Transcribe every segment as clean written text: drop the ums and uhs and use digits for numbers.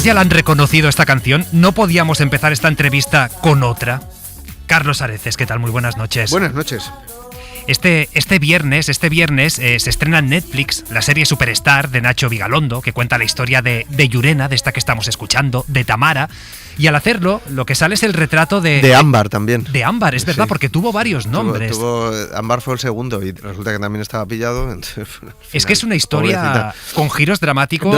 además ya la han reconocido esta canción, no podíamos empezar esta entrevista con otra. Carlos Areces, ¿qué tal? Muy buenas noches. Buenas noches. Este viernes se estrena en Netflix la serie Superstar de Nacho Vigalondo, que cuenta la historia de Llurena, de esta que estamos escuchando, de Tamara, y al hacerlo lo que sale es el retrato de Ámbar también. De Ámbar, es verdad, sí, porque tuvo varios nombres. Ámbar fue el segundo y resulta que también estaba pillado. Entonces, final, es que es una historia pobrecita, con giros dramáticos.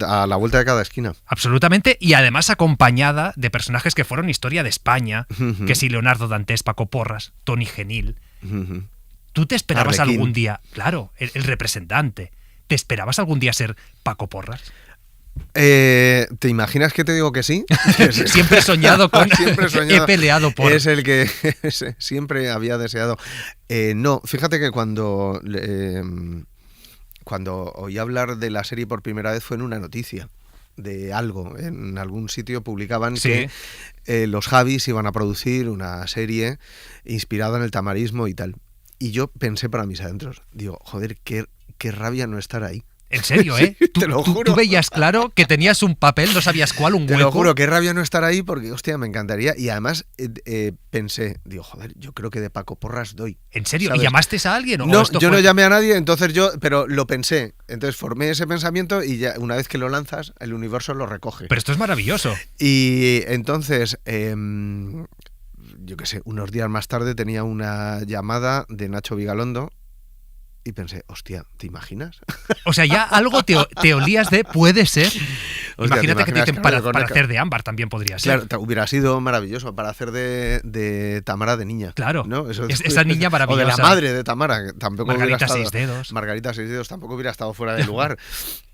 A la vuelta de cada esquina. Absolutamente, y además acompañada de personajes que fueron historia de España, que si Leonardo Dantes, Paco Porras, Toni Genil. ¿Tú te esperabas Arlequín. algún día, claro, el representante, ¿te esperabas algún día ser Paco Porras? ¿Te imaginas que te digo que sí? Siempre he soñado con... Siempre he soñado. He peleado por... Es el que siempre había deseado. No, fíjate que cuando oí hablar de la serie por primera vez fue en una noticia de algo. En algún sitio publicaban sí, que los Javis iban a producir una serie inspirada en el tamarismo y tal. Y yo pensé para mis adentros, digo, joder, qué rabia no estar ahí. En serio, ¿eh? Sí, te lo juro. Tú veías claro que tenías un papel, no sabías cuál, un hueco. Te lo juro, qué rabia no estar ahí porque, hostia, me encantaría. Y además pensé, digo, joder, yo creo que de Paco Porras doy. ¿En serio? ¿Sabes? ¿Y llamaste a alguien? No, yo no llamé a nadie, entonces pero lo pensé. Entonces formé ese pensamiento y ya una vez que lo lanzas, el universo lo recoge. Pero esto es maravilloso. Y entonces... yo qué sé, unos días más tarde tenía una llamada de Nacho Vigalondo y pensé, hostia, ¿te imaginas? O sea, ya algo te olías de puede ser. Hostia, Imagínate que te dicen para con hacer de Ámbar también podría ser. Claro, hubiera sido maravilloso para hacer de Tamara de niña. Claro, ¿no? esa niña maravillosa. O de la madre de Tamara, que tampoco Margarita hubiera estado, Seisdedos. Margarita Seisdedos tampoco hubiera estado fuera de lugar.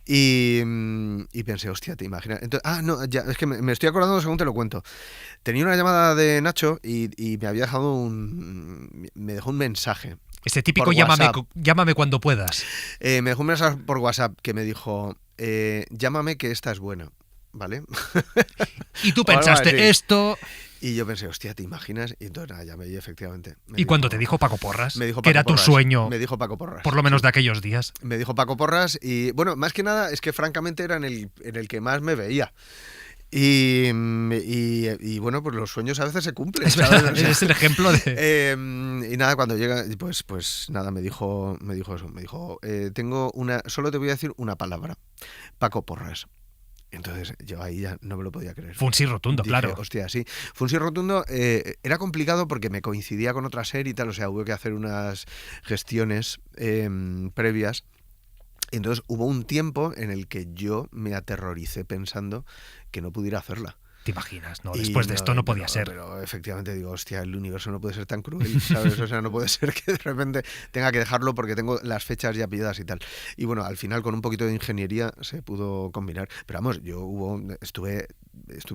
Y pensé, hostia, ¿te imaginas? Entonces, no, ya, es que me estoy acordando según te lo cuento. Tenía una llamada de Nacho y me había dejado me dejó un mensaje. Ese típico llámame cuando puedas. Me dejó un mensaje por WhatsApp que me dijo, llámame que esta es buena, ¿vale? Y tú pensaste, esto... Y yo pensé, hostia, ¿te imaginas? Y entonces nada, llamé y efectivamente. ¿Y cuando te dijo Paco Porras? Me dijo Paco que era Porras, tu sueño. Me dijo Paco Porras. Por lo menos de aquellos días. Me dijo Paco Porras y, bueno, más que nada es que francamente era en el que más me veía. Y bueno, pues los sueños a veces se cumplen, ¿sabes? O sea, es el ejemplo de... y nada, cuando llega, pues nada, me dijo eso, me dijo, solo te voy a decir una palabra, Paco Porras. Entonces yo ahí ya no me lo podía creer. Fue un sí rotundo, dije, claro. Hostia, sí. Fue un sí rotundo. Era complicado porque me coincidía con otra serie y tal, o sea, hubo que hacer unas gestiones previas. Entonces hubo un tiempo en el que yo me aterroricé pensando que no pudiera hacerla. ¿Te imaginas? No, después de esto no podía ser. Pero efectivamente digo, hostia, el universo no puede ser tan cruel, ¿sabes? O sea, no puede ser que de repente tenga que dejarlo porque tengo las fechas ya pilladas y tal. Y bueno, al final con un poquito de ingeniería se pudo combinar. Pero vamos, estuve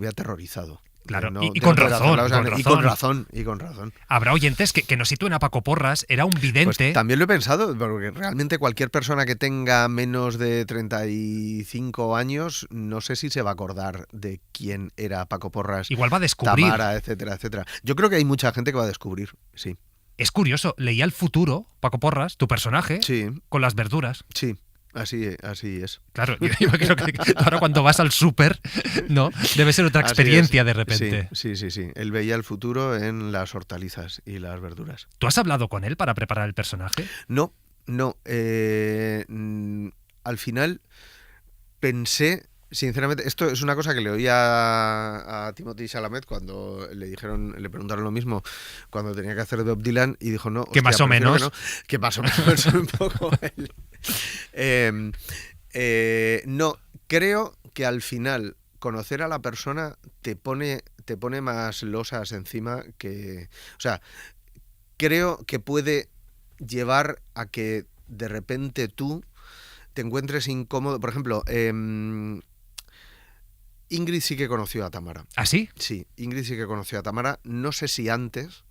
aterrorizado. Claro, y con razón, Y con razón. Habrá oyentes que nos sitúen a Paco Porras, era un vidente. Pues también lo he pensado, porque realmente cualquier persona que tenga menos de 35 años, no sé si se va a acordar de quién era Paco Porras. Igual va a descubrir. Tamara, etcétera, etcétera. Yo creo que hay mucha gente que va a descubrir, sí. Es curioso, leía el futuro, Paco Porras, tu personaje, sí, con las verduras. Sí. Así es. Claro, yo creo que ahora cuando vas al súper, ¿no? Debe ser otra experiencia de repente. Sí. Él veía el futuro en las hortalizas y las verduras. ¿Tú has hablado con él para preparar el personaje? No. Al final pensé, sinceramente, esto es una cosa que le oí a Timothy Chalamet cuando le preguntaron lo mismo cuando tenía que hacer de Bob Dylan y dijo no. Que más o menos. Que más o menos un poco él. No, creo que al final conocer a la persona te pone más losas encima que... O sea, creo que puede llevar a que de repente tú te encuentres incómodo. Por ejemplo, Ingrid sí que conoció a Tamara. ¿Ah, sí? Sí, Ingrid sí que conoció a Tamara. No sé si antes,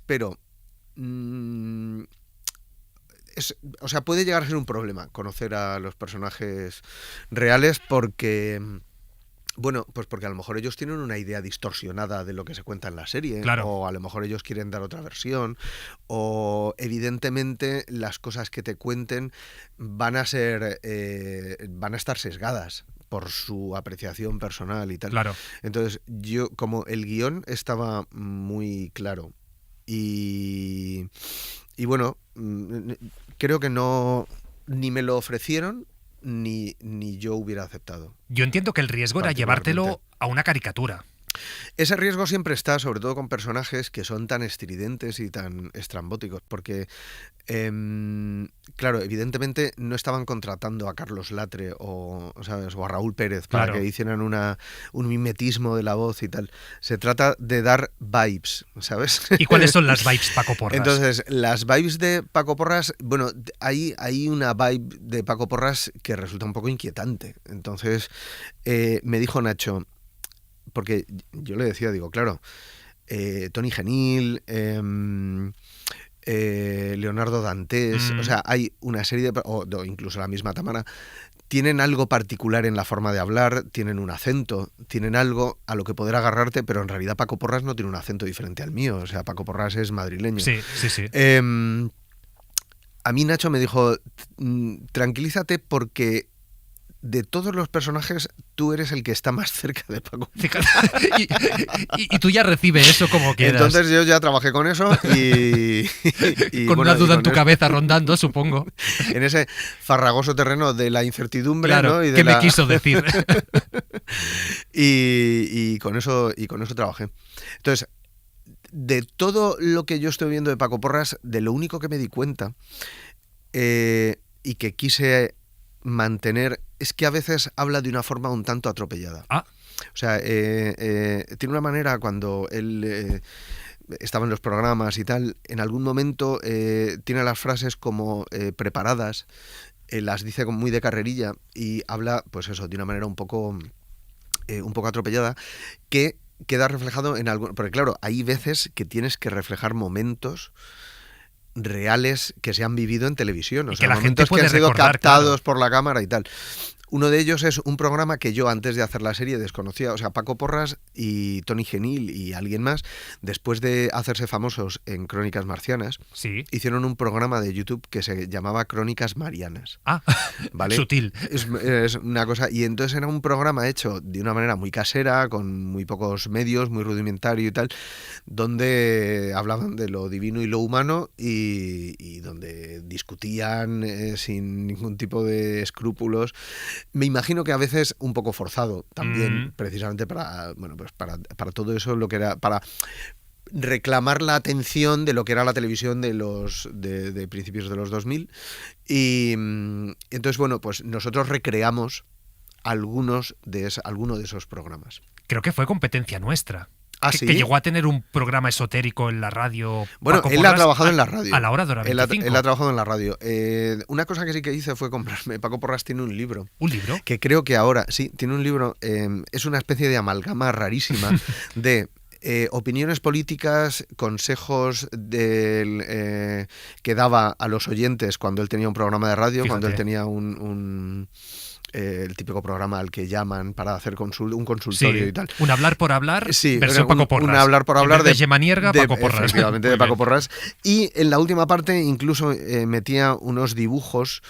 pero... o sea, puede llegar a ser un problema conocer a los personajes reales porque... Bueno, pues porque a lo mejor ellos tienen una idea distorsionada de lo que se cuenta en la serie, claro. O a lo mejor ellos quieren dar otra versión, o evidentemente las cosas que te cuenten van a estar sesgadas por su apreciación personal y tal. Claro. Entonces, yo, como el guión estaba muy claro y bueno, creo que no, ni me lo ofrecieron, ni yo hubiera aceptado. Yo entiendo que el riesgo era llevártelo a una caricatura. Ese riesgo siempre está, sobre todo con personajes que son tan estridentes y tan estrambóticos, porque, claro, evidentemente no estaban contratando a Carlos Latre ¿sabes? O a Raúl Pérez para que hicieran un mimetismo de la voz y tal. Se trata de dar vibes, ¿sabes? ¿Y cuáles son las vibes Paco Porras? Entonces, las vibes de Paco Porras, bueno, hay una vibe de Paco Porras que resulta un poco inquietante. Entonces, me dijo Nacho, porque yo le decía, digo, claro, Tony Genil, Leonardo Dantes, o sea, hay una serie o incluso la misma Tamara, tienen algo particular en la forma de hablar, tienen un acento, tienen algo a lo que poder agarrarte, pero en realidad Paco Porras no tiene un acento diferente al mío, o sea, Paco Porras es madrileño. Sí, sí, sí. A mí Nacho me dijo, tranquilízate porque de todos los personajes, tú eres el que está más cerca de Paco. y tú ya recibes eso como quieras. Entonces yo ya trabajé con eso y con una duda en tu cabeza rondando, supongo. En ese farragoso terreno de la incertidumbre, claro, ¿no? Y ¿qué me quiso decir? y con eso trabajé. Entonces, de todo lo que yo estoy viendo de Paco Porras, de lo único que me di cuenta y que quise mantener es que a veces habla de una forma un tanto atropellada. O sea, tiene una manera cuando él estaba en los programas y tal, en algún momento tiene las frases como preparadas, las dice como muy de carrerilla y habla, pues eso, de una manera un poco atropellada, que queda reflejado en algo, porque claro, hay veces que tienes que reflejar momentos reales que se han vivido en televisión, o sea, que la momentos gente puede que han sido recordar, captados por la cámara y tal. Uno de ellos es un programa que yo antes de hacer la serie desconocía, o sea, Paco Porras y Tony Genil y alguien más, después de hacerse famosos en Crónicas Marcianas, hicieron un programa de YouTube que se llamaba Crónicas Marianas. ¿Vale? Sutil. Es una cosa, y entonces era un programa hecho de una manera muy casera, con muy pocos medios, muy rudimentario y tal, donde hablaban de lo divino y lo humano y donde discutían sin ningún tipo de escrúpulos. Me imagino que a veces un poco forzado también, precisamente para todo eso, lo que era para reclamar la atención de lo que era la televisión de principios de los 2000 y entonces, bueno, pues nosotros recreamos alguno de esos programas. Creo que fue competencia nuestra. ¿Sí? Que llegó a tener un programa esotérico en la radio. Bueno, Paco él Porras, ha trabajado en la radio. A la hora de hora 25. Él ha trabajado en la radio. Una cosa que sí que hice fue comprarme. Paco Porras tiene un libro. ¿Un libro? Que creo que ahora, sí, tiene un libro. Es una especie de amalgama rarísima de opiniones políticas, consejos que daba a los oyentes cuando él tenía un programa de radio, cuando él tenía el típico programa al que llaman para hacer un consultorio y tal. Un hablar por hablar, versión Paco Porras. Un hablar por hablar de Gemanierga, Paco Porras. Efectivamente, de Paco Porras. Y en la última parte incluso metía unos dibujos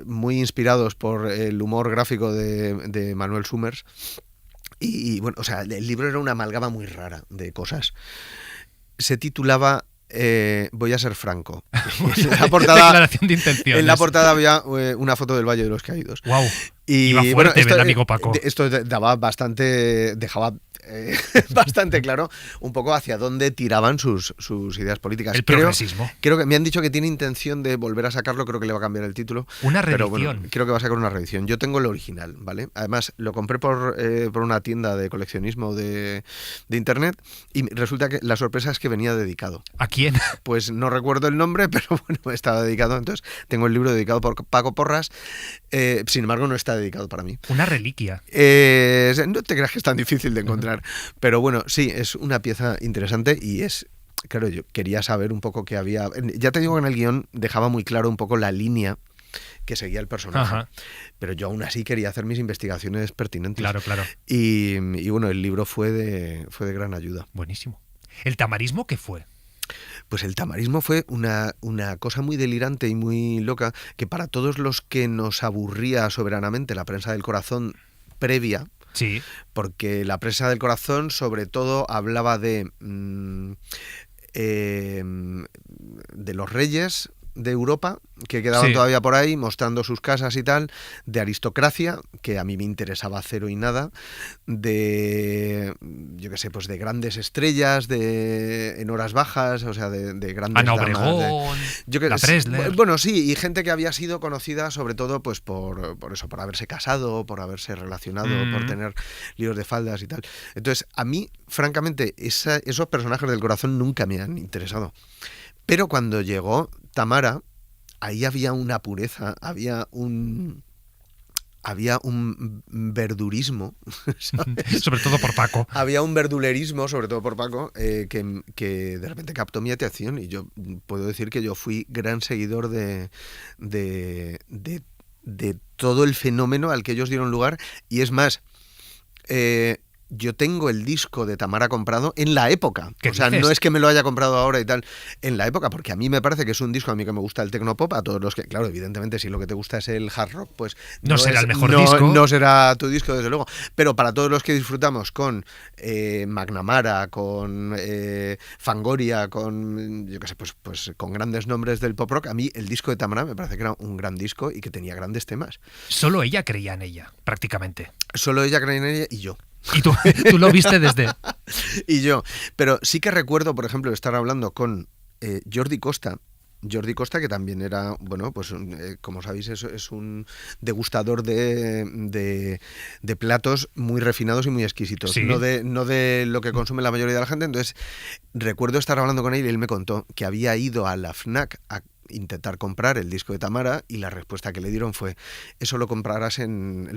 muy inspirados por el humor gráfico de Manuel Summers. Y bueno, o sea, el libro era una amalgama muy rara de cosas. Se titulaba Voy a ser franco. Declaración de intenciones. En la portada había una foto del Valle de los Caídos. Wow. Y iba fuerte, el amigo Paco. Esto dejaba bastante claro un poco hacia dónde tiraban sus ideas políticas. El progresismo. Creo que me han dicho que tiene intención de volver a sacarlo, creo que le va a cambiar el título. Una reedición. Pero bueno, creo que va a sacar una reedición. Yo tengo el original, ¿vale? Además, lo compré por una tienda de coleccionismo de internet y resulta que la sorpresa es que venía dedicado. ¿A quién? Pues no recuerdo el nombre, pero bueno, estaba dedicado. Entonces, tengo el libro dedicado por Paco Porras. Sin embargo, no está dedicado para mí. Una reliquia. No te creas que es tan difícil de encontrar. Pero bueno, sí, es una pieza interesante y es... Claro, yo quería saber un poco qué había... Ya te digo que en el guión dejaba muy claro un poco la línea que seguía el personaje. Ajá. Pero yo aún así quería hacer mis investigaciones pertinentes. Claro. Y bueno, el libro fue de gran ayuda. Buenísimo. ¿El tamarismo qué fue? Pues el tamarismo fue una cosa muy delirante y muy loca, que para todos los que nos aburría soberanamente la prensa del corazón previa, Sí. porque la prensa del corazón sobre todo hablaba de los reyes de Europa que quedaban Sí. todavía por ahí mostrando sus casas y tal, de aristocracia, que a mí me interesaba cero y nada, de, yo qué sé, pues de grandes estrellas en horas bajas, o sea, de grandes Ana damas, Obregón, la Presler. bueno, sí, y gente que había sido conocida sobre todo pues por eso, por haberse casado, por haberse relacionado, por tener líos de faldas y tal. Entonces, a mí, francamente, esos personajes del corazón nunca me han interesado. Pero cuando llegó Tamara, ahí había una pureza, había un verdurismo, ¿sabes? Sobre todo por Paco. Había un verdulerismo, sobre todo por Paco, que de repente captó mi atención, y yo puedo decir que yo fui gran seguidor de todo el fenómeno al que ellos dieron lugar, y es más, yo tengo el disco de Tamara comprado en la época. ¿Qué O sea, dices? no es que me lo haya comprado ahora y tal, en la época, porque a mí me parece que es un disco, a mí que me gusta el tecnopop, a todos los que, claro, evidentemente, si lo que te gusta es el hard rock, pues No será es- el mejor disco. No será tu disco, desde luego. Pero para todos los que disfrutamos con McNamara, con Fangoria, con, yo qué sé, pues con grandes nombres del pop rock, a mí el disco de Tamara me parece que era un gran disco y que tenía grandes temas. Solo ella creía en ella, prácticamente. Solo ella creía en ella y yo. Y tú, tú lo viste desde... Y yo, pero sí que recuerdo, por ejemplo, estar hablando con Jordi Costa. Jordi Costa, que también era, bueno, pues como sabéis, es un degustador de platos muy refinados y muy exquisitos. Sí. No de lo que consume la mayoría de la gente. Entonces, recuerdo estar hablando con él y él me contó que había ido a la FNAC a intentar comprar el disco de Tamara, y la respuesta que le dieron fue: eso lo encontrarás en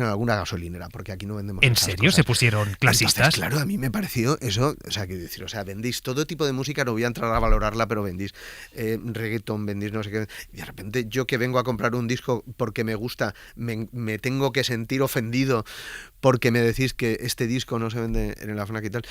alguna gasolinera, porque aquí no vendemos ¿En esas serio cosas. se pusieron clasistas? Entonces, claro, a mí me pareció eso, o sea, quiero decir, o sea, vendéis todo tipo de música, no voy a entrar a valorarla, pero vendéis reggaeton, vendéis no sé qué, y de repente yo que vengo a comprar un disco porque me gusta, me tengo que sentir ofendido porque me decís que este disco no se vende en la FNAC y tal.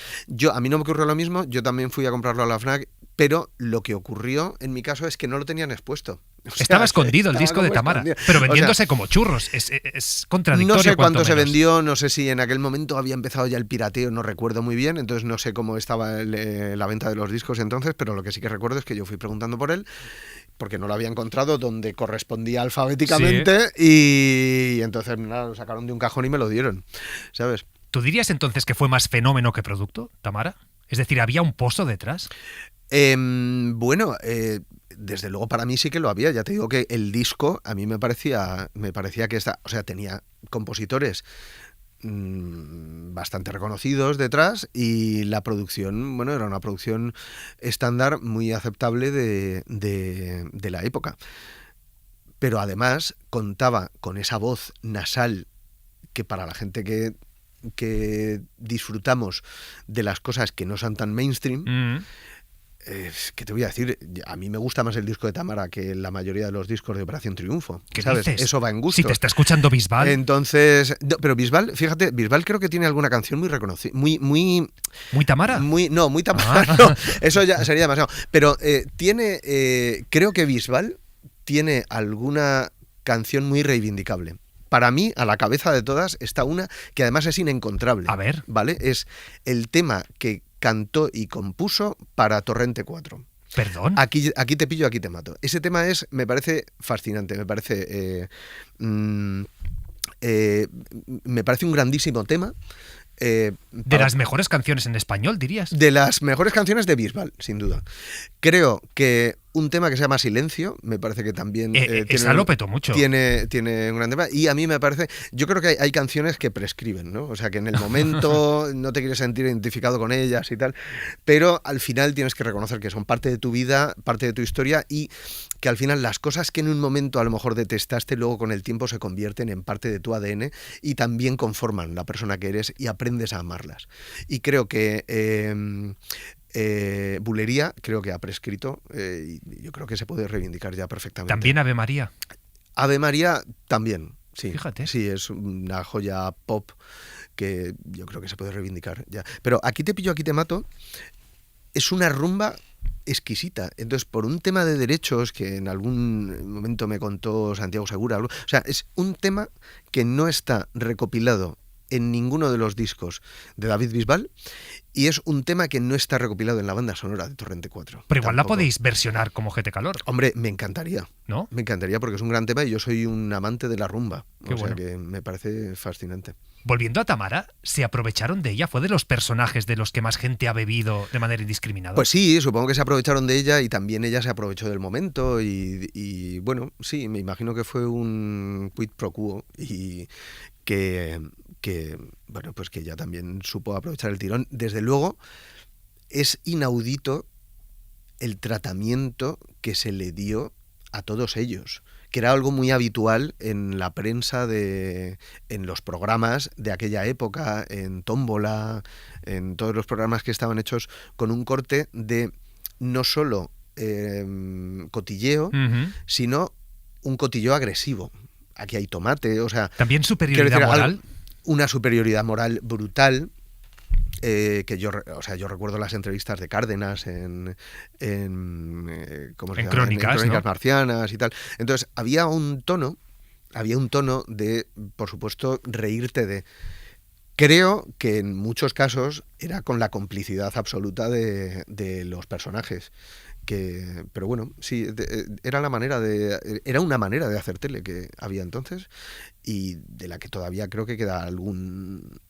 A mí no me ocurrió lo mismo, yo también fui a comprarlo a la FNAC, pero lo que ocurrió en mi caso es que no lo tenían expuesto. O sea, Estaba escondido el estaba disco de como Tamara, escondido. pero O sea, vendiéndose como churros. Es contradictorio. no sé cuanto cuánto se menos. vendió, no sé si en aquel momento había empezado ya el pirateo, no recuerdo muy bien, entonces no sé cómo estaba la venta de los discos entonces, pero lo que sí que recuerdo es que yo fui preguntando por él, porque no lo había encontrado donde correspondía alfabéticamente, y entonces nada, lo sacaron de un cajón y me lo dieron, ¿sabes? ¿Tú dirías entonces que fue más fenómeno que producto, Tamara? Es decir, ¿había un pozo detrás? Bueno, desde luego para mí sí que lo había. Ya te digo que el disco a mí me parecía que o sea, tenía compositores bastante reconocidos detrás, y la producción, bueno, era una producción estándar muy aceptable de la época. Pero además contaba con esa voz nasal que para la gente que disfrutamos de las cosas que no son tan mainstream, ¿qué te voy a decir? A mí me gusta más el disco de Tamara que la mayoría de los discos de Operación Triunfo. ¿Qué ¿Sabes? dices? Eso va en gusto. Si te está escuchando Bisbal. Entonces, no, pero Bisbal, fíjate, Bisbal creo que tiene alguna canción muy reconocida, muy Tamara. muy Tamara, no, eso ya sería demasiado. Pero creo que Bisbal tiene alguna canción muy reivindicable. Para mí, a la cabeza de todas, está una que además es inencontrable. A ver. ¿Vale? Es el tema que cantó y compuso para Torrente 4. ¿Perdón? Aquí te pillo, aquí te mato. Ese tema me parece fascinante, me parece un grandísimo tema. De las mejores canciones en español, dirías. De las mejores canciones de Bisbal, sin duda. Creo que un tema que se llama Silencio, me parece que también esa lo petó mucho. Tiene un gran tema, y a mí me parece, yo creo que hay canciones que prescriben, ¿no? O sea, que en el momento no te quieres sentir identificado con ellas y tal, pero al final tienes que reconocer que son parte de tu vida, parte de tu historia, y que al final las cosas que en un momento a lo mejor detestaste, luego con el tiempo se convierten en parte de tu ADN y también conforman la persona que eres y aprendes a amarlas. Y creo que Bulería creo que ha prescrito, y yo creo que se puede reivindicar ya perfectamente. También Ave María. Ave María también, sí. Fíjate. Sí, es una joya pop que yo creo que se puede reivindicar ya. Pero Aquí te pillo, aquí te mato es una rumba exquisita. Entonces, por un tema de derechos que en algún momento me contó Santiago Segura, o sea, es un tema que no está recopilado en ninguno de los discos de David Bisbal y es un tema que no está recopilado en la banda sonora de Torrente 4. Pero igual Tampoco. la podéis versionar como GT Calor. Hombre, me encantaría. ¿No? Me encantaría porque es un gran tema y yo soy un amante de la rumba. Qué o sea bueno. que me parece fascinante. Volviendo a Tamara, ¿se aprovecharon de ella? ¿Fue de los personajes de los que más gente ha bebido de manera indiscriminada? Pues sí, supongo que se aprovecharon de ella y también ella se aprovechó del momento y bueno, sí, me imagino que fue un quid pro quo y que bueno, pues que ella también supo aprovechar el tirón. Desde luego, es inaudito el tratamiento que se le dio a todos ellos, que era algo muy habitual en la prensa, en los programas de aquella época, en Tómbola, en todos los programas que estaban hechos con un corte de no solo cotilleo, sino un cotilleo agresivo. Aquí hay tomate, o sea... También superioridad moral. Una superioridad moral brutal. Que yo recuerdo las entrevistas de Cárdenas en Crónicas ¿no? Marcianas y tal. Entonces había un tono de, por supuesto, reírte de. Creo que en muchos casos era con la complicidad absoluta de los personajes. Pero bueno, sí, era una manera de hacer tele que había entonces y de la que todavía creo que queda algún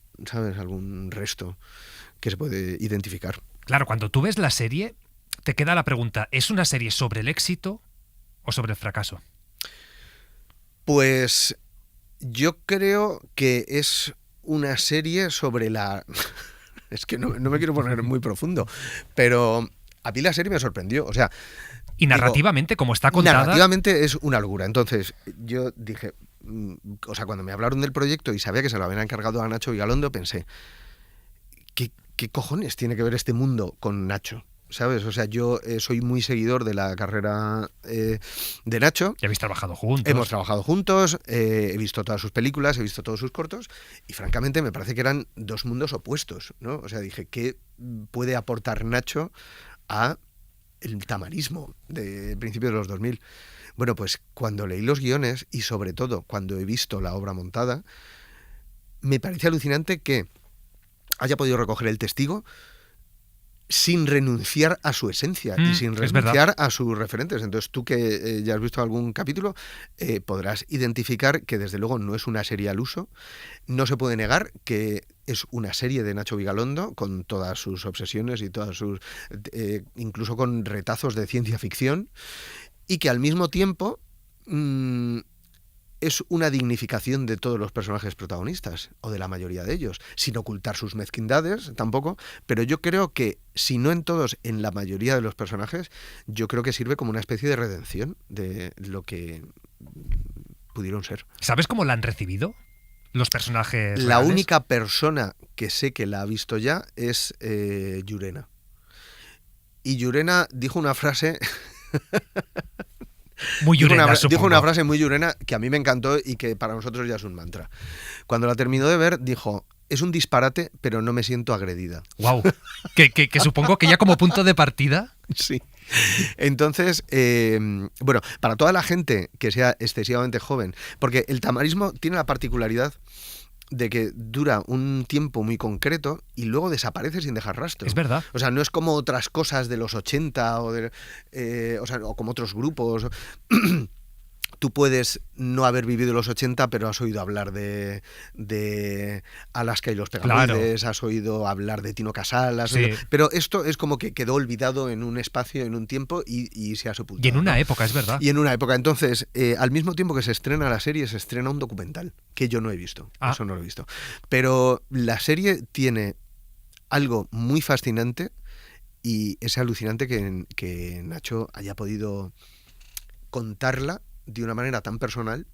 resto que se puede identificar. Claro, cuando tú ves la serie, te queda la pregunta, ¿es una serie sobre el éxito o sobre el fracaso? Pues yo creo que es una serie sobre la... Es que no me quiero poner muy profundo, pero a mí la serie me sorprendió, o sea... Y narrativamente, como está contada... Narrativamente es una locura. Entonces, yo dije... O sea, cuando me hablaron del proyecto y sabía que se lo habían encargado a Nacho Vigalondo, pensé, ¿qué cojones tiene que ver este mundo con Nacho? ¿Sabes? O sea, yo soy muy seguidor de la carrera de Nacho. Ya habéis trabajado juntos. Hemos trabajado juntos, he visto todas sus películas, he visto todos sus cortos y francamente me parece que eran dos mundos opuestos, ¿no? O sea, dije, ¿qué puede aportar Nacho a el tamarismo de principios de los 2000? Bueno, pues cuando leí los guiones y sobre todo cuando he visto la obra montada, me parece alucinante que haya podido recoger El Testigo sin renunciar a su esencia y sin renunciar a sus referentes. Entonces tú que ya has visto algún capítulo podrás identificar que desde luego no es una serie al uso. No se puede negar que es una serie de Nacho Vigalondo con todas sus obsesiones y todas sus incluso con retazos de ciencia ficción y que al mismo tiempo es una dignificación de todos los personajes protagonistas, o de la mayoría de ellos, sin ocultar sus mezquindades tampoco, pero yo creo que, si no en todos, en la mayoría de los personajes, yo creo que sirve como una especie de redención de lo que pudieron ser. ¿Sabes cómo la han recibido los personajes La reales? única persona que sé que la ha visto ya es Llurena. Y Llurena dijo una frase... Muy Llurena, dijo una frase muy Llurena que a mí me encantó y que para nosotros ya es un mantra. Cuando la terminó de ver, dijo, es un disparate, pero no me siento agredida. ¡Wow! Que supongo que ya como punto de partida... Sí. Entonces, bueno, para toda la gente que sea excesivamente joven, porque el tamarismo tiene la particularidad de que dura un tiempo muy concreto y luego desaparece sin dejar rastro. Es verdad. O sea, no es como otras cosas de los 80 o como otros grupos. Tú puedes no haber vivido los 80, pero has oído hablar de Alaska y los Pegaloides, claro. Has oído hablar de Tino Casal, pero esto es como que quedó olvidado en un espacio, en un tiempo y se ha sepultado. Y en una época, es verdad. Y en una época. Entonces, al mismo tiempo que se estrena la serie, se estrena un documental, que yo no he visto. Eso no lo he visto. Pero la serie tiene algo muy fascinante y es alucinante que Nacho haya podido contarla de una manera tan personal,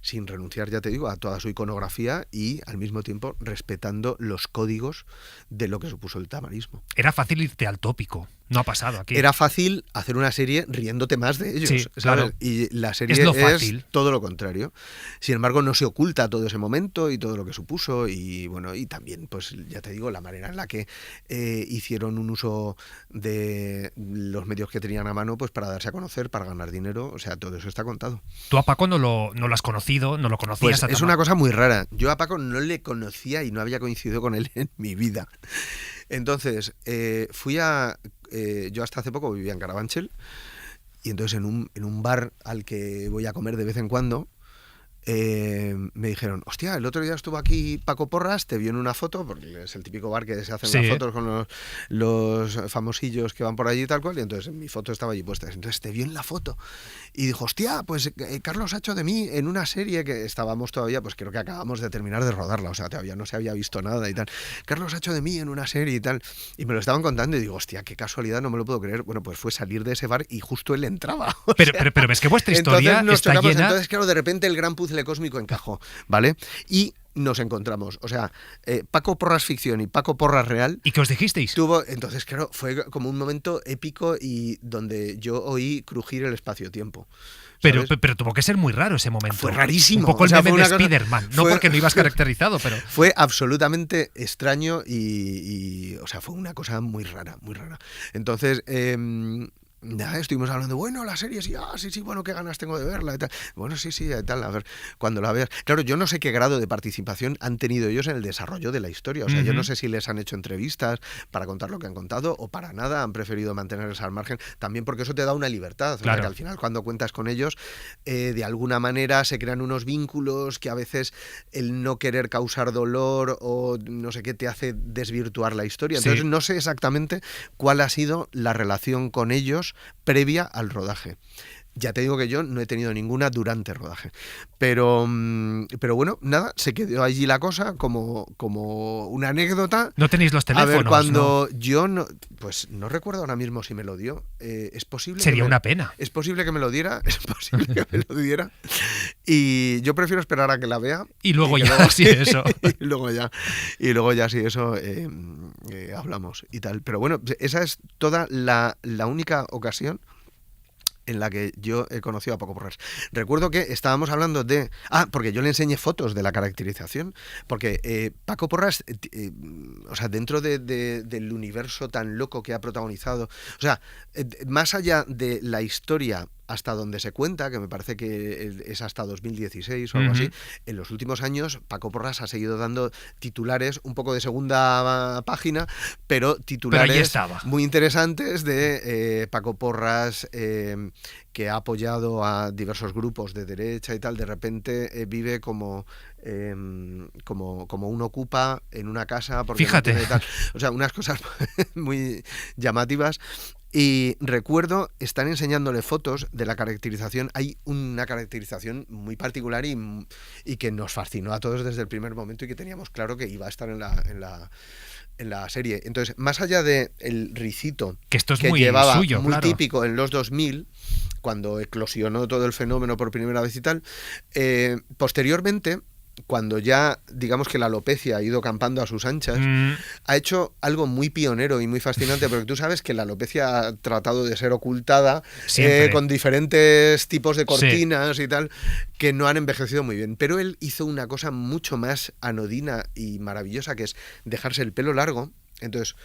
sin renunciar, ya te digo, a toda su iconografía y al mismo tiempo respetando los códigos de lo que supuso el tamarismo. Era fácil irte al tópico, No ha pasado aquí. Era fácil hacer una serie riéndote más de ellos, Sí, ¿sabes? claro. Y la serie Es lo es fácil. todo lo contrario. Sin embargo, no se oculta todo ese momento y todo lo que supuso y bueno, y también, pues ya te digo, la manera en la que hicieron un uso de los medios que tenían a mano, pues para darse a conocer, para ganar dinero, o sea, todo eso está contado. Tú a Paco no lo has conocido, no lo conocías. Pues es una cosa muy rara. Yo a Paco no le conocía y no había coincidido con él en mi vida. Entonces, yo hasta hace poco vivía en Carabanchel y entonces en un bar al que voy a comer de vez en cuando, me dijeron, hostia, el otro día estuvo aquí Paco Porras, te vio en una foto, porque es el típico bar que se hacen Sí. las fotos con los famosillos que van por allí y tal cual, y entonces mi foto estaba allí puesta. Entonces te vio en la foto y dijo, hostia, pues Carlos ha hecho de mí en una serie que estábamos todavía, pues creo que acabamos de terminar de rodarla, o sea, todavía no se había visto nada y tal. Carlos ha hecho de mí en una serie y tal, y me lo estaban contando y digo, hostia, qué casualidad, no me lo puedo creer. Bueno, pues fue salir de ese bar y justo él entraba. Pero ves que vuestra historia entonces nos está chocamos, llena. entonces claro, de repente el gran puzzle cósmico encajó, ¿vale? Y nos encontramos, o sea, Paco Porras ficción y Paco Porras real. ¿Y qué os dijisteis? Entonces claro, fue como un momento épico y donde yo oí crujir el espacio-tiempo. Pero tuvo que ser muy raro ese momento. Fue rarísimo. Un poco el O sea, meme fue de una cosa- Spider-Man. No fue- porque no ibas caracterizado, pero... Fue absolutamente extraño y, o sea, fue una cosa muy rara, muy rara. Entonces, nada, estuvimos hablando, bueno, la serie, sí, sí, bueno, qué ganas tengo de verla y tal. Bueno, sí, y tal, a ver, cuando la veas. Claro, yo no sé qué grado de participación han tenido ellos en el desarrollo de la historia. O sea, yo no sé si les han hecho entrevistas para contar lo que han contado o para nada, han preferido mantenerles al margen, también porque eso te da una libertad. Claro. O sea, que al final cuando cuentas con ellos, de alguna manera se crean unos vínculos que a veces el no querer causar dolor o no sé qué te hace desvirtuar la historia. Entonces Sí. no sé exactamente cuál ha sido la relación con ellos previa al rodaje. Ya te digo que yo no he tenido ninguna durante el rodaje. Pero bueno, nada, se quedó allí la cosa como una anécdota. No tenéis los teléfonos, A ver, cuando ¿no? yo no, pues no recuerdo ahora mismo si me lo dio. Es posible. Sería que una pena. Es posible que me lo diera, es posible que me lo diera. Y yo prefiero esperar a que la vea. Y luego que ya, sí, eso. y luego ya, sí, eso hablamos y tal. Pero bueno, esa es toda la única ocasión en la que yo he conocido a Paco Porras. Recuerdo que estábamos hablando de... porque yo le enseñé fotos de la caracterización, porque Paco Porras, o sea, dentro del universo tan loco que ha protagonizado, o sea, más allá de la historia hasta donde se cuenta, que me parece que es hasta 2016 o algo así, en los últimos años Paco Porras ha seguido dando titulares un poco de segunda página, pero titulares muy interesantes de Paco Porras, que ha apoyado a diversos grupos de derecha y tal, de repente vive como un ocupa en una casa porque fíjate, no tiene tal. O sea, unas cosas muy llamativas. Y recuerdo estar enseñándole fotos de la caracterización. Hay una caracterización muy particular y que nos fascinó a todos desde el primer momento y que teníamos claro que iba a estar en la serie. Entonces, más allá del ricito que esto es que muy llevaba, suyo, muy claro. típico en los 2000, cuando eclosionó todo el fenómeno por primera vez y tal, posteriormente, cuando ya, digamos que la alopecia ha ido campando a sus anchas, ha hecho algo muy pionero y muy fascinante, porque tú sabes que la alopecia ha tratado de ser ocultada con diferentes tipos de cortinas y tal, que no han envejecido muy bien. Pero él hizo una cosa mucho más anodina y maravillosa, que es dejarse el pelo largo. Entonces,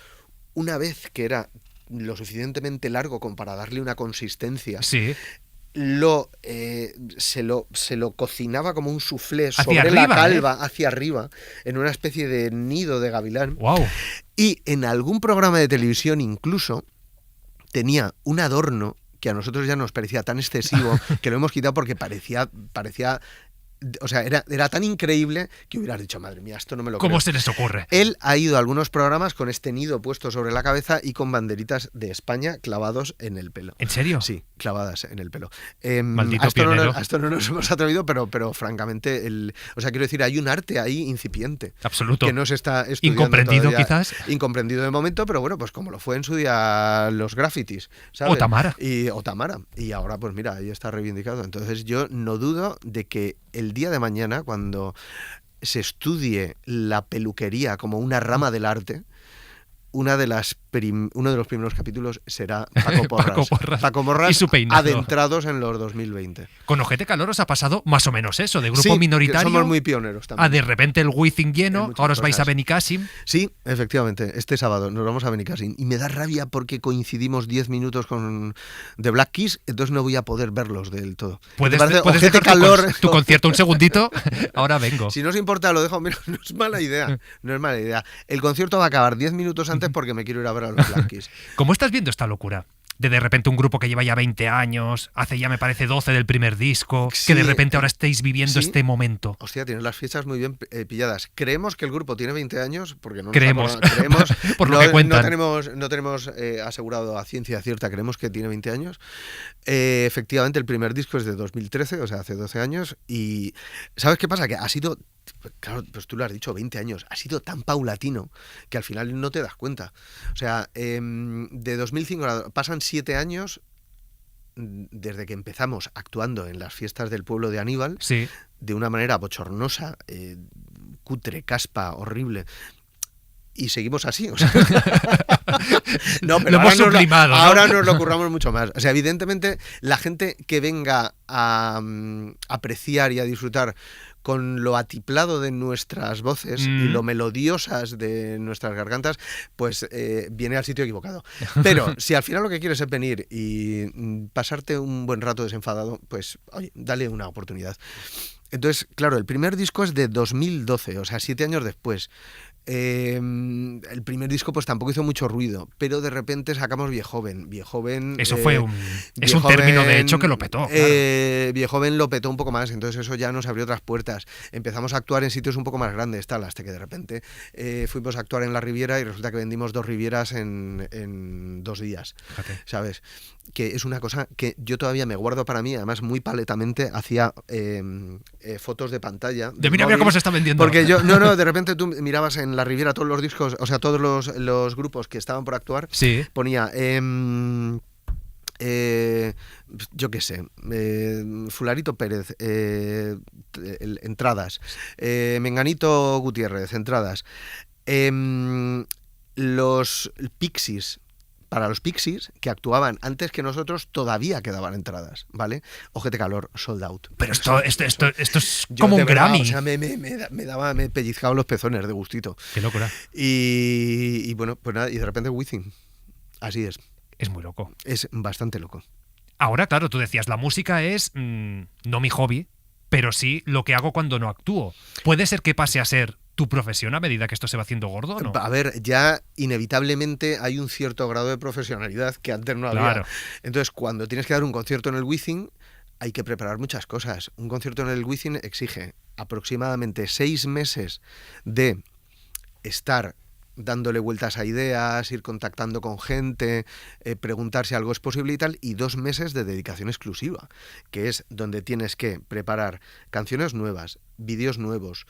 una vez que era lo suficientemente largo como para darle una consistencia, se lo cocinaba como un soufflé sobre arriba, la calva, hacia arriba, en una especie de nido de gavilán. Wow. Y en algún programa de televisión incluso tenía un adorno que a nosotros ya nos parecía tan excesivo que lo hemos quitado porque parecía, o sea, era tan increíble que hubieras dicho, madre mía, esto no me lo creo. ¿Cómo se les ocurre? Él ha ido a algunos programas con este nido puesto sobre la cabeza y con banderitas de España clavados en el pelo. ¿En serio? Sí, clavadas en el pelo. Maldito pionero. A esto no nos hemos atrevido, pero francamente, o sea, quiero decir, hay un arte ahí incipiente. Absoluto. Que no se está estudiando incomprendido todavía. quizás. Incomprendido de momento, pero bueno, pues como lo fue en su día los grafitis, ¿sabes? O Tamara. O Tamara. Y ahora, pues mira, ahí está reivindicado. Entonces yo no dudo de que el día de mañana, cuando se estudie la peluquería como una rama del arte, una de las uno de los primeros capítulos será Paco Porras. Paco Y Porras su peinado. adentrados en los 2020. Con Ojete Calor os ha pasado más o menos eso, de grupo Sí, que minoritario somos muy pioneros también. a de repente el Wizzing En lleno, muchas ahora os vais a cosas. Benicàssim. Sí, efectivamente, este sábado nos vamos a Benicàssim y me da rabia porque coincidimos 10 minutos con The Black Keys, entonces no voy a poder verlos del todo. ¿Puedes, ¿Te parece? puedes Ojete dejar Calor. tu concierto un segundito? Ahora vengo. Si no os importa, lo dejo. Mira, no es mala idea. No es mala idea. El concierto va a acabar 10 minutos antes porque me quiero ir a ver a los Black Keys. ¿Cómo estás viendo esta locura? De repente un grupo que lleva ya 20 años, hace ya me parece 12 del primer disco, Sí, que de repente ahora estéis viviendo sí. este momento. Hostia, tienes las fichas muy bien pilladas. Creemos que el grupo tiene 20 años, porque no nos Creemos. creemos Por lo que cuentan. No tenemos asegurado a ciencia cierta, creemos que tiene 20 años. Efectivamente, el primer disco es de 2013, o sea, hace 12 años. Y ¿sabes qué pasa? Que ha sido, claro, pues tú lo has dicho, 20 años. Ha sido tan paulatino que al final no te das cuenta. O sea, de 2005 pasan 7 años desde que empezamos actuando en las fiestas del pueblo de Aníbal, Sí. de una manera bochornosa, cutre, caspa, horrible. Y seguimos así. O sea. No, pero Lo hemos sublimado, ¿no? ahora nos lo curramos mucho más. O sea, evidentemente, la gente que venga a apreciar y a disfrutar con lo atiplado de nuestras voces y lo melodiosas de nuestras gargantas, pues viene al sitio equivocado. Pero si al final lo que quieres es venir y pasarte un buen rato desenfadado, pues oye, dale una oportunidad. Entonces, claro, el primer disco es de 2012, o sea, 7 años después. El primer disco pues tampoco hizo mucho ruido, pero de repente sacamos Viejoven. Eso fue es un término de hecho que lo petó. Claro. Viejoven lo petó un poco más, entonces eso ya nos abrió otras puertas. Empezamos a actuar en sitios un poco más grandes, tal, hasta que de repente fuimos a actuar en la Riviera y resulta que vendimos 2 Rivieras en 2 días. Fíjate. ¿Sabes? Que es una cosa que yo todavía me guardo para mí, además muy paletamente hacía fotos de pantalla. De mira cómo se está vendiendo. Porque de repente tú mirabas en la Riviera todos los discos, o sea, todos los grupos que estaban por actuar, sí. Ponía yo qué sé, Fularito Pérez, entradas, Menganito Gutiérrez, entradas, los Pixies. Para los Pixies, que actuaban antes que nosotros, todavía quedaban entradas, ¿vale? Ojete Calor, sold out. Pero esto es como un Grammy. O sea, me pellizcaba los pezones de gustito. Qué locura. Y bueno, pues nada, y de repente Wizzing. Así es. Es muy loco. Es bastante loco. Ahora, claro, tú decías, la música es no mi hobby, pero sí lo que hago cuando no actúo. ¿Puede ser que pase a ser tu profesión a medida que esto se va haciendo gordo, no? A ver, ya inevitablemente hay un cierto grado de profesionalidad que antes no había. Claro. Entonces, cuando tienes que dar un concierto en el Wizzing, hay que preparar muchas cosas. Un concierto en el Wizzing exige aproximadamente 6 meses de estar dándole vueltas a ideas, ir contactando con gente, preguntar si algo es posible y tal, y 2 meses de dedicación exclusiva, que es donde tienes que preparar canciones nuevas, vídeos nuevos,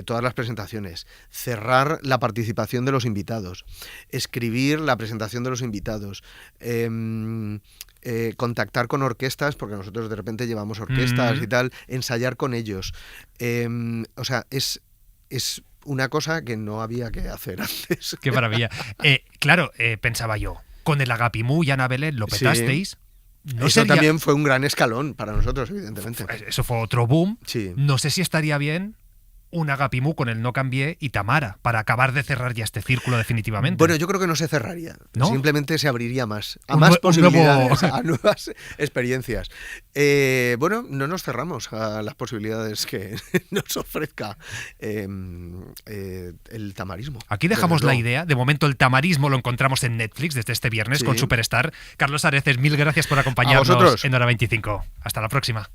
todas las presentaciones, cerrar la participación de los invitados, escribir la presentación de los invitados, contactar con orquestas, porque nosotros de repente llevamos orquestas y tal, ensayar con ellos. O sea, es una cosa que no había que hacer antes. Qué maravilla. Claro, pensaba yo, con el Agapimú y Ana Belén lo petasteis. Sí. Eso también fue un gran escalón para nosotros, evidentemente. Eso fue otro boom. Sí. No sé si estaría bien un Agapimú con el No Cambié y Tamara, para acabar de cerrar ya este círculo definitivamente. Bueno, yo creo que no se cerraría, ¿no? Simplemente se abriría más, a más posibilidades, a nuevas experiencias. Bueno, no nos cerramos a las posibilidades que nos ofrezca el tamarismo. Aquí dejamos la idea, de momento el tamarismo lo encontramos en Netflix desde este viernes con Superstar. Carlos Areces, mil gracias por acompañarnos en Hora 25. Hasta la próxima.